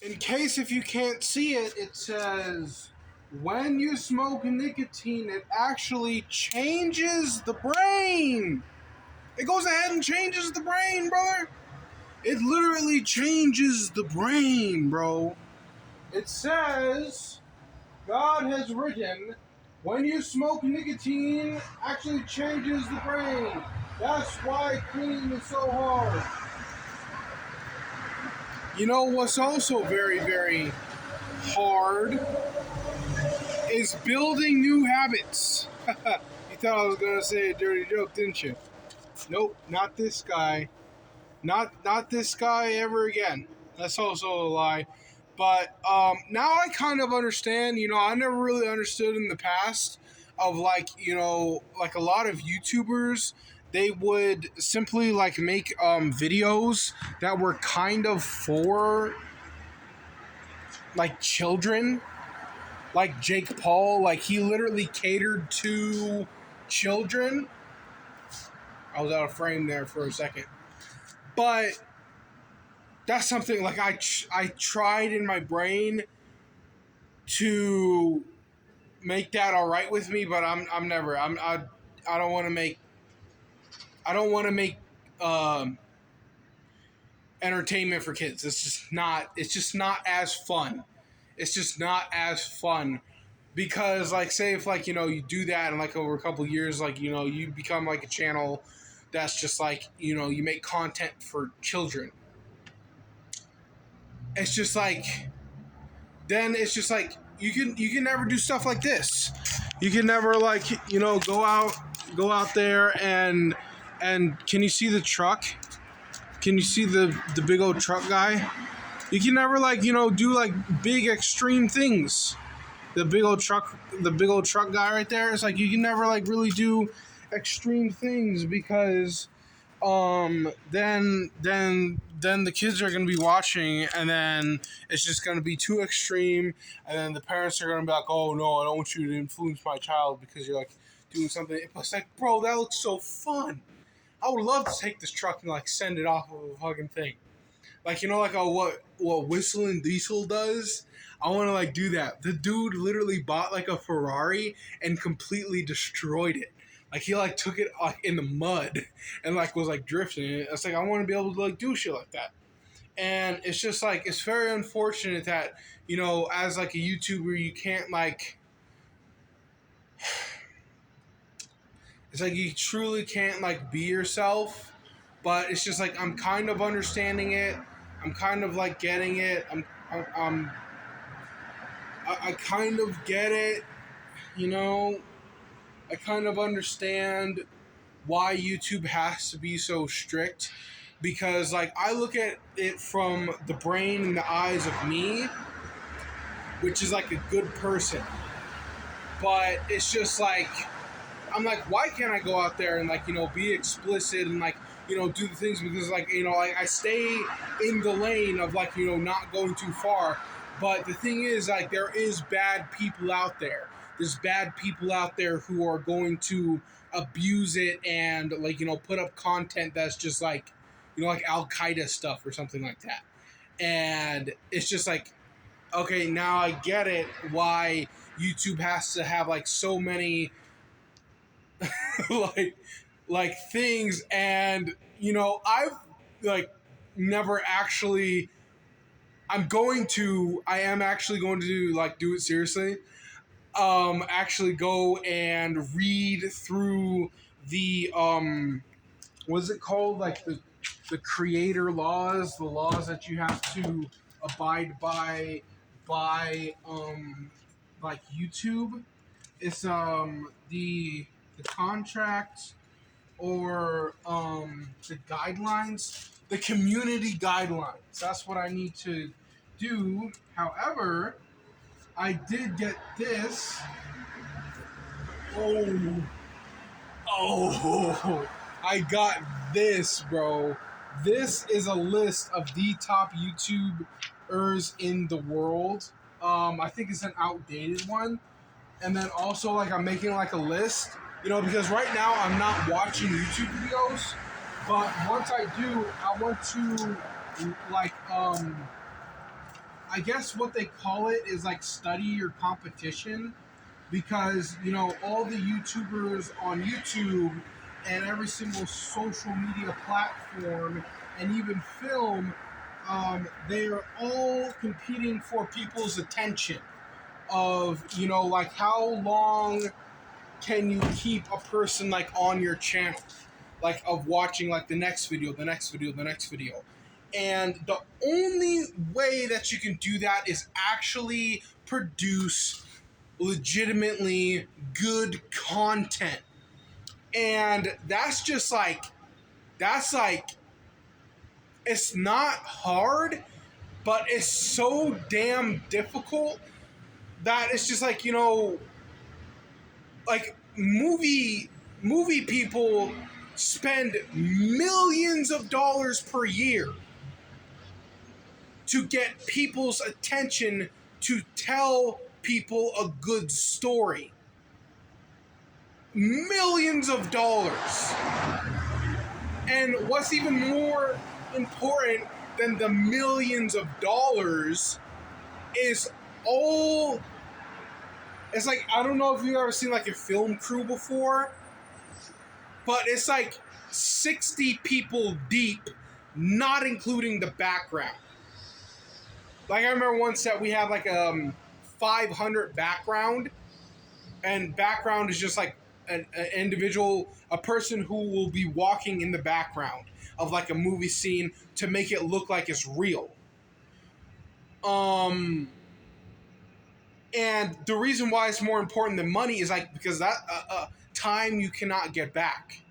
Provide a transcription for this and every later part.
In case if you can't see it, it says, when you smoke nicotine, it actually changes the brain. It goes ahead and changes the brain, brother. It literally changes the brain, bro. It says, God has written, when you smoke nicotine, actually changes the brain. That's why cleaning is so hard. You know what's also very, very hard is building new habits. You thought I was going to say a dirty joke, didn't you? Nope, not this guy. Not this guy ever again. That's also a lie. But now I kind of understand. I never really understood in the past of like a lot of YouTubers. They would simply like make videos that were kind of for like children, like Jake Paul. Like he literally catered to children. I was out of frame there for a second, but that's something like I tried in my brain to make that all right with me, but I don't want to make entertainment for kids. It's just not as fun. It's just not as fun because like say if like you do that and like over a couple of years like you become like a channel that's just like you make content for children. It's just like then it's just like you can never do stuff like this. You can never like go out there and can you see the truck? Can you see the big old truck guy? You can never like do like big extreme things. The big old truck guy right there. It's like you can never like really do extreme things because then the kids are going to be watching and then it's just going to be too extreme and then the parents are going to be like, oh no, I don't want you to influence my child because you're like doing something. It's like, bro, that looks so fun. I would love to take this truck and like send it off of a fucking thing. Like like what Whistling Diesel does. I want to like do that. The dude literally bought like a Ferrari and completely destroyed it. Like he like took it like in the mud and like was like drifting it. It's like I want to be able to like do shit like that. And it's just like it's very unfortunate that as like a YouTuber you can't like. It's like you truly can't like be yourself, but it's just like I'm kind of understanding it. I'm kind of like getting it. I kind of get it. I kind of understand why YouTube has to be so strict because like I look at it from the brain and the eyes of me, which is like a good person. But it's just like I'm like, why can't I go out there and like be explicit and like do the things because like like I stay in the lane of like not going too far. But the thing is like there is bad people out there. There's bad people out there who are going to abuse it and like put up content that's just like like Al Qaeda stuff or something like that. And it's just like, okay, now I get it why YouTube has to have like so many like things. And I've like never actually I am actually going to do it seriously. Actually go and read through the what's it called, like the creator laws, the laws that you have to abide by like YouTube. It's the contract or the guidelines, the community guidelines. That's what I need to do. However, I did get this. Oh, I got this, bro. This is a list of the top YouTubers in the world. I think it's an outdated one. And then also, like, I'm making, like, a list, because right now I'm not watching YouTube videos. But once I do, I want to, like, I guess what they call it is like study your competition, because all the YouTubers on YouTube and every single social media platform and even film, they are all competing for people's attention. Of like how long can you keep a person like on your channel, like of watching like the next video, the next video, the next video. And the only way that you can do that is actually produce legitimately good content. And that's like it's not hard, but it's so damn difficult that it's just like like movie people spend millions of dollars per year to get people's attention to tell people a good story. Millions of dollars. And what's even more important than the millions of dollars is all... It's like, I don't know if you've ever seen like a film crew before, but it's like 60 people deep, not including the background. Like I remember once that we had like 500 background, and background is just like an individual, a person who will be walking in the background of like a movie scene to make it look like it's real. And the reason why it's more important than money is like because that time you cannot get back.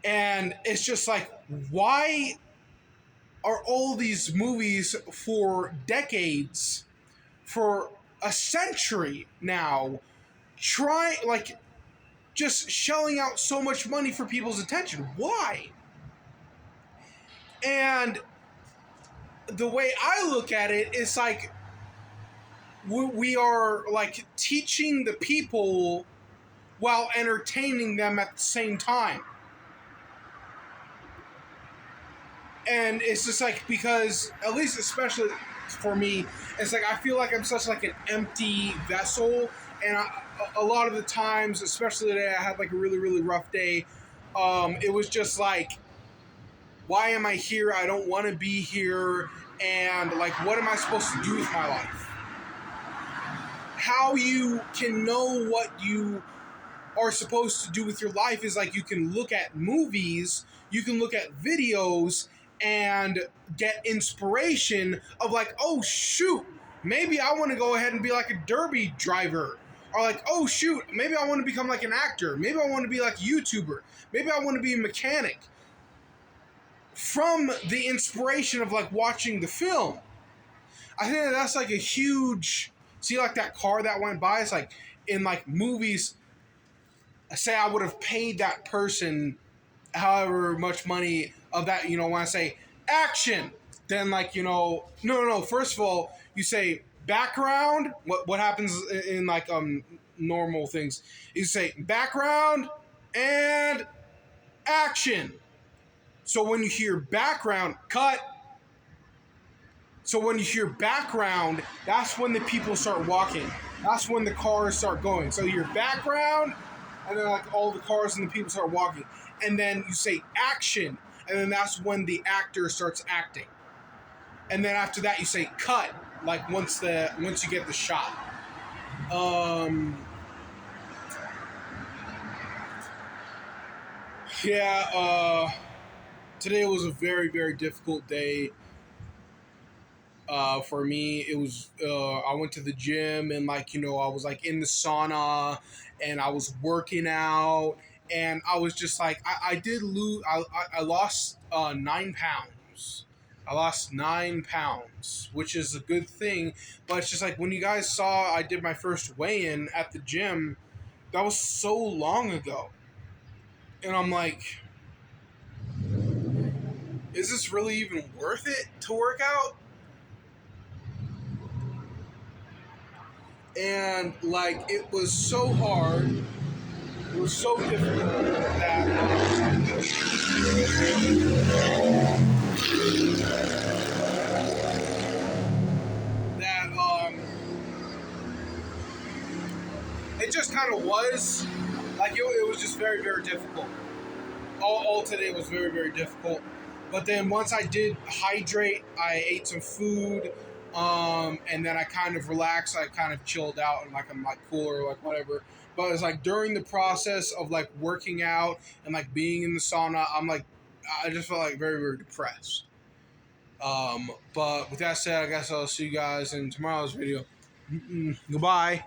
And it's just like, why are all these movies for decades, for a century now, just shelling out so much money for people's attention? Why? And the way I look at it is like, we are like teaching the people while entertaining them at the same time. And it's just like, because at least especially for me, it's like I feel like I'm such like an empty vessel, and a lot of the times, especially today, I had like a really, really rough day. It was just like, why am I here? I don't want to be here. And like, what am I supposed to do with my life? How you can know what you are supposed to do with your life is like, you can look at movies, you can look at videos, and get inspiration of like, oh shoot, maybe I want to go ahead and be like a derby driver. Or like, oh shoot, maybe I want to become like an actor. Maybe I want to be like a YouTuber. Maybe I want to be a mechanic. From the inspiration of like watching the film. I think that's like a huge... See, like that car that went by, it's like in like movies, say I would have paid that person however much money of that, when I say action, then like, no, first of all, you say background. What happens in like normal things? You say background and action. So when you hear background, cut. So when you hear background, that's when the people start walking. That's when the cars start going. So you hear background, and then like all the cars and the people start walking. And then you say action, and then that's when the actor starts acting. And then after that you say cut, like once you get the shot. Today was a very, very difficult day. For me, it was, I went to the gym, and like, I was like in the sauna, and I was working out, and I was just like, I lost 9 pounds. I lost 9 pounds, which is a good thing. But it's just like, when you guys saw I did my first weigh-in at the gym, that was so long ago. And I'm like, is this really even worth it to work out? And like, it was so hard, it was so difficult that it just kind of was. Like, it was just very, very difficult. All today was very, very difficult. But then once I did hydrate, I ate some food, and then I kind of relaxed. I kind of chilled out, and like I'm like cooler, like whatever. But it's like during the process of like working out and like being in the sauna, I just felt like very, very depressed. But with that said, I guess I'll see you guys in tomorrow's video. Goodbye.